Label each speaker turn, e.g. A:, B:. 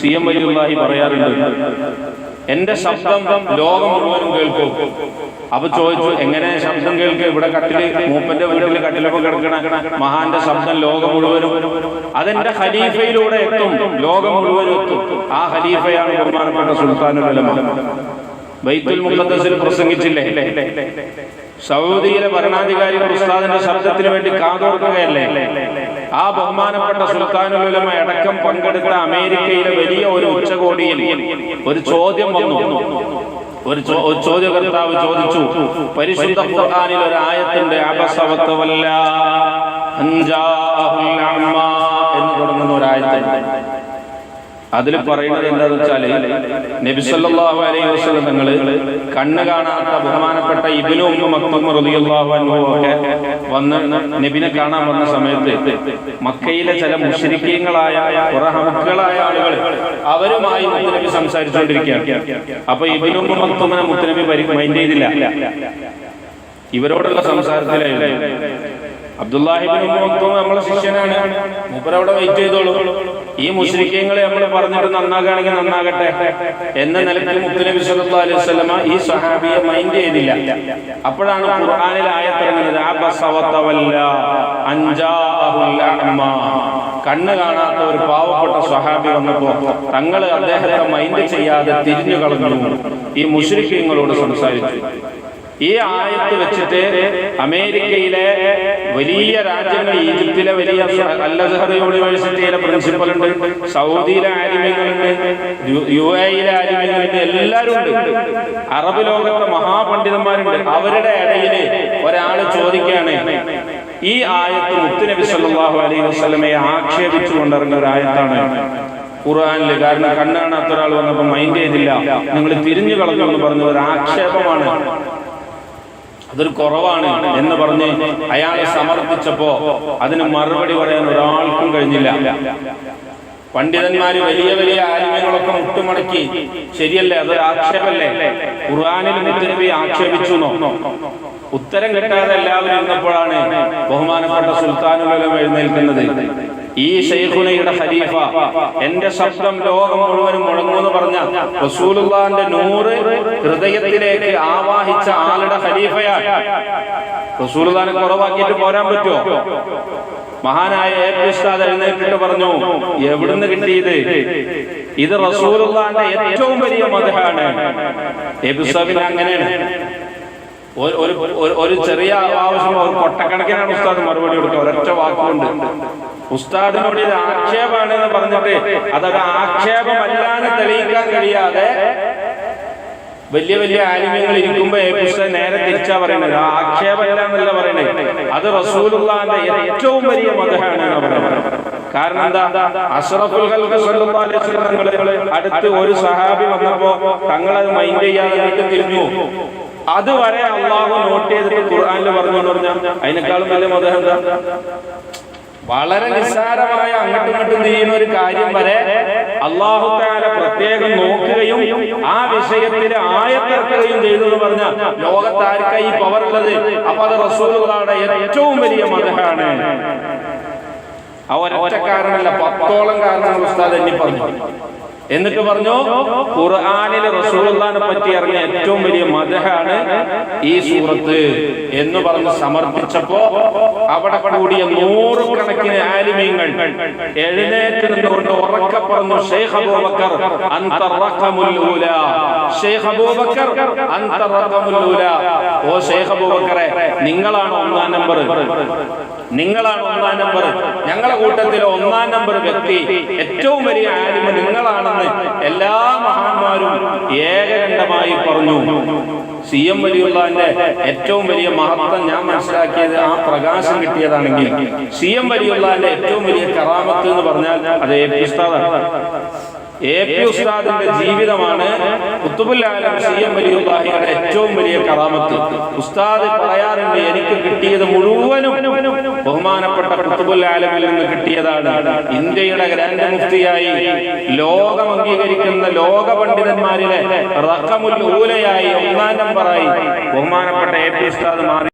A: C M വലിയുള്ളാഹി പറയാറുണ്ട്, എന്റെ ശബ്ദം ലോകം മുഴുവനും കേൾക്കും. അപ്പൊ ചോദിച്ചു, എങ്ങനെ ശബ്ദം കേൾക്കുക? ഇവിടെ കട്ടില്, മൂപ്പന്റെ വീട്ടില് കട്ടിലൊക്കെ കിടക്കണ മഹാന്റെ ശബ്ദം ലോകം മുഴുവനും, അതെന്റെ ഖലീഫയിലൂടെ എത്തും, ലോകം മുഴുവനും എത്തും. ആ ഖലീഫയാണ് ബഹുമാനപ്പെട്ട സുൽത്താനുൽ ഉലമ. ബൈത്തുൽ മുഖദ്ദസിൽ പ്രസംഗിച്ചില്ലേ? സൗദിയിലെ ഭരണാധികാരികൾ ഉസ്താദിന്റെ ശബ്ദത്തിന് വേണ്ടി കാതോർക്കുകയല്ലേ? ആ ബഹുമാനപ്പെട്ട സുൽത്താനുൽ ഉലമ അടക്കം പങ്കെടുത്ത അമേരിക്കയിലെ വലിയ ഒരു ഉച്ചകോടിയിൽ ഒരു ചോദ്യം വന്നു. ഒരു ചോദ്യകർത്താവ് ചോദിച്ചു, പരിശുദ്ധ ഖുർആനിൽ ഒരു ആയത്തുണ്ട്, അബസ വതവല്ല അൻജാഅഹുൽ അഅ്മ എന്ന് തുടങ്ങുന്ന ഒരു ആയത്തുണ്ട്. അതിൽ പറയുന്നത് എന്താണെന്ന് വെച്ചാല്, നബി സല്ലല്ലാഹു അലൈഹി വസല്ലം തങ്ങൾ കണ്ണ് കാണാത്ത ബഹുമാനപ്പെട്ട ഇബ്നു ഉമ്മു മക്തൂം റളിയല്ലാഹു അൻഹു ഒക്കെ വന്ന് നബിനെ കാണാൻ വന്ന സമയത്ത് മക്കയിലെ ചില മുശ്രിക്കീങ്ങളായ ഖുറഹമക്കളായ ആളുകൾ അവരുമായി മുത്തുനബി സംസാരിച്ചുകൊണ്ടിരിക്കുകയാണ്. അപ്പൊ ഇബ്നു ഉമ്മു മക്തൂമിനെ മുത്തുനബി മൈൻഡ് ചെയ്തില്ല. ഇവരോടുള്ള സംസാരത്തിലായിരുന്നു. അബ്ദുല്ലാഹി ഇബ്നു ഉമ്മു മക്തൂം നമ്മളെ ശിഷ്യനാണ്, മൂപ്പരവിടെ വെയിറ്റ് ചെയ്തോളൂ, ഈ മുശ്രിക്കീങ്ങളെ നമ്മൾ പറഞ്ഞിട്ട് നന്നാകുകയാണെങ്കിൽ നന്നാകട്ടെ എന്ന നിലയ്ക്ക് മുത്തുനബി സല്ലല്ലാഹു അലൈഹി വസല്ലമ ഈ സ്വഹാബിയെ മൈൻഡ് ചെയ്തില്ല. അപ്പോഴാണ് ഖുർആനിൽ ആയത്തിറങ്ങുന്നത്, അബസ വതവല്ല അൻജാഅഹുൽ അഅ്മ. കണ്ണ് കാണാത്ത ഒരു പാവപ്പെട്ട സ്വഹാബി വന്നപ്പോ തങ്ങൾ അദ്ദേഹത്തെ മൈൻഡ് ചെയ്യാതെ തിരിഞ്ഞു കളഞ്ഞു ഈ മുശ്രിക്കീങ്ങളോട് സംസാരിച്ചു. ഈ ആയത്ത് വെച്ചിട്ട് അമേരിക്കയിലെ വലിയ രാജ്യങ്ങൾ, ഈജിപ്തിലെ വലിയ അൽ അസ്ഹർ യൂണിവേഴ്സിറ്റിയിലെ പ്രിൻസിപ്പൽ ഉണ്ട്, സൗദിയിലെ ആലിമീങ്ങളുണ്ട്, UAE-യിലെ ആലിമീങ്ങളുണ്ട്, എല്ലാവരും ഉണ്ട്. അറബ് ലോകത്തെ മഹാപണ്ഡിതന്മാരുണ്ട്. അവരുടെ ഇടയിൽ ഒരാൾ ചോദിക്കുകയാണ്, ഈ ആയത്ത് മുത്തുനബി സല്ലല്ലാഹു അലൈഹി വസല്ലമയെ ആക്ഷേപിച്ചു കൊണ്ടിറങ്ങുന്ന ഒരു ആയത്താണ് ഖുർആനില്. കാരണം കണ്ണ് കാണാത്ത ഒരാൾ വന്നപ്പോൾ മൈൻഡ് ചെയ്തില്ല, നിങ്ങൾ തിരിഞ്ഞു കളഞ്ഞു എന്ന് പറഞ്ഞ ഒരു ആക്ഷേപമാണ്, അതൊരു കുറവാണ് എന്ന് പറഞ്ഞ് അയാളെ സമർത്ഥിച്ചപ്പോ അതിന് മറുപടി പറയാൻ ഒരാൾക്കും കഴിഞ്ഞില്ല. പണ്ഡിതന്മാര് വലിയ വലിയ ആലിമ്യങ്ങളൊക്കെ മുട്ടുമടക്കി, ശരിയല്ലേ, അതൊരു ആക്ഷേപല്ലേ, ഖുർആനിൽ മുത്തുനബി ആക്ഷേപിച്ചു ഉത്തരം കിട്ടാതെ എല്ലാവരും ഇരുന്നപ്പോഴാണ് ബഹുമാനപ്പെട്ട സുൽത്താനുൽ ഉലമ എഴുന്നേൽക്കുന്നത്. ഈ ശൈഖുനയുടെ ഖലീഫ എന്റെ ശബ്ദം ലോകം മുഴുവനും മുഴങ്ങുമെന്ന് പറഞ്ഞ റസൂലുള്ളാഹിന്റെ നൂറ് ഹൃദയത്തിലേക്ക് ആവാഹിച്ച ആളുടെ ഖലീഫയാണ്. റസൂലുള്ളാഹിനെ കുറവാക്കിയിട്ട് പോരാൻ പറ്റുമോ? മഹാനായ എ.പി. ഉസ്താദ് എഴുന്നേറ്റിട്ട് പറഞ്ഞു, എവിടുന്ന് കിട്ടിയത്? ഇത് റസൂലുള്ളാഹിന്റെ ഏറ്റവും വലിയ മദ്ഹാണ്. എ.പി. ഉസ്താദിന് അങ്ങനെയാണ്. ഒരു ചെറിയ ആവശ്യം ഒരു കൊട്ടക്കണക്കിനാണ് ഉസ്താദ് മറുപടി കൊടുക്കുക, ഒരൊറ്റ വാക്കുകൊണ്ട്. ഉസ്താദിനോട് ഇത് ആക്ഷേപമാണ് എന്ന് പറഞ്ഞിട്ട് അതൊരു ആക്ഷേപമല്ലാന്ന് തെളിയിക്കാൻ കഴിയാതെ വലിയ വലിയ ആലിമ്യങ്ങൾ ഇരിക്കുമ്പോ ഉസ്താദ് നേരെ തിരിച്ചാ പറയുന്നത്, ആക്ഷേപമല്ല എന്നല്ല പറയുന്നത്, അത് റസൂലുള്ളാഹിന്റെ ഏറ്റവും വലിയ മദ്ഹാണ് എന്ന് പറയുന്നത്. കാരണം എന്താ? അഷ്റഫുൽ ഖൽഖ് സല്ലല്ലാഹു അലൈഹി വസല്ലം അടുത്ത് ഒരു സഹാബി വന്നപ്പോ തങ്ങളത് മൈൻഡ് ചെയ്യാതെ തിരിഞ്ഞു. അതുവരെ അള്ളാഹു നോട്ട് ചെയ്തിട്ട് ഖുർആനിൽ പറഞ്ഞു എന്ന് പറഞ്ഞാൽ അതിനേക്കാളും വലിയ മദ്ഹ് എന്താ? വളരെ നിസ്സാരമായ അങ്ങോട്ടും ഇങ്ങോട്ടും ചെയ്യുന്ന ഒരു കാര്യം വരെ അല്ലാഹു തആല പ്രത്യേകം നോക്കുകയും ആ വിഷയത്തിൽ ആയത്തിറക്കുകയും ചെയ്തു എന്ന് പറഞ്ഞാൽ ലോകത്താർക്കായി ഈ പവർ ഉള്ളത്? അപ്പൊ അത് റസൂലുള്ളാഹിയുടെ ഏറ്റവും വലിയ മദ്ഹാണ്. ആ ഒരൊറ്റ കാരണമല്ല, 10ഓളം കാരണങ്ങൾ ഉസ്താദ് എണ്ണി പറഞ്ഞു. എന്നിട്ട് പറഞ്ഞു, ഖുർആനിൽ റസൂലുള്ളാഹിനെ പറ്റി അറിഞ്ഞ ഏറ്റവും വലിയ മദ്ഹാണ് ഈ സൂറത്ത് എന്ന് പറഞ്ഞ് സമർപ്പിച്ചപ്പോ അവിടെ കൂടിയ നൂറുകണക്കിന് ആലിമീങ്ങൾ എഴുന്നേറ്റ് നിന്നുകൊണ്ട് ഉറക്കെ പറഞ്ഞു, ശൈഖ് അബൂബക്കർ അൻത റഖമുൽ ഊല, ശൈഖ് അബൂബക്കർ അൻത റഖമുൽ ഊല. ഓ ശൈഖ് അബൂബക്കറെ, നിങ്ങളാണ് ഒന്നാം നമ്പർ, നിങ്ങളാണ് ഒന്നാം നമ്പർ, ഞങ്ങളുടെ കൂട്ടത്തിലെ ഒന്നാം നമ്പർ വ്യക്തി, ഏറ്റവും വലിയ ആലിമ നിങ്ങളാണെന്ന് എല്ലാ മഹാന്മാരും ഏകകണ്ഠമായി പറഞ്ഞു. സി എം വലിയുള്ളാഹിന്റെ ഏറ്റവും വലിയ മഹത്വം ഞാൻ മനസ്സിലാക്കിയത് ആ പ്രകാശം കിട്ടിയതാണെങ്കിൽ, സി എം വലിയുള്ളാഹിന്റെ ഏറ്റവും വലിയ കറാമത്ത് എന്ന് പറഞ്ഞാൽ അത് എ.പി. ഉസ്താദാണ്. എ.പി. ഉസ്താദിന്റെ ജീവിതമാണ് ഖുത്ബുൽ ആലം സി എം വലിയുള്ളാഹിയുടെ ഏറ്റവും വലിയ കറാമത്ത്. ഉസ്താദ് പറയാറുണ്ട്, എനിക്ക് കിട്ടിയത് മുഴുവനും ബഹുമാനപ്പെട്ട ഖുത്ബുൽ ആലമിൽ നിന്ന് കിട്ടിയതാണ്. ഇന്ത്യയുടെ ഗ്രാൻഡ് മുഫ്തിയായി ലോകം അംഗീകരിക്കുന്ന ലോക പണ്ഡിതന്മാരിലെ റഖമുൽ ഊലയായി ഒന്നാം നമ്പറായി ബഹുമാനപ്പെട്ട എ.പി. ഉസ്താദ് മാറി.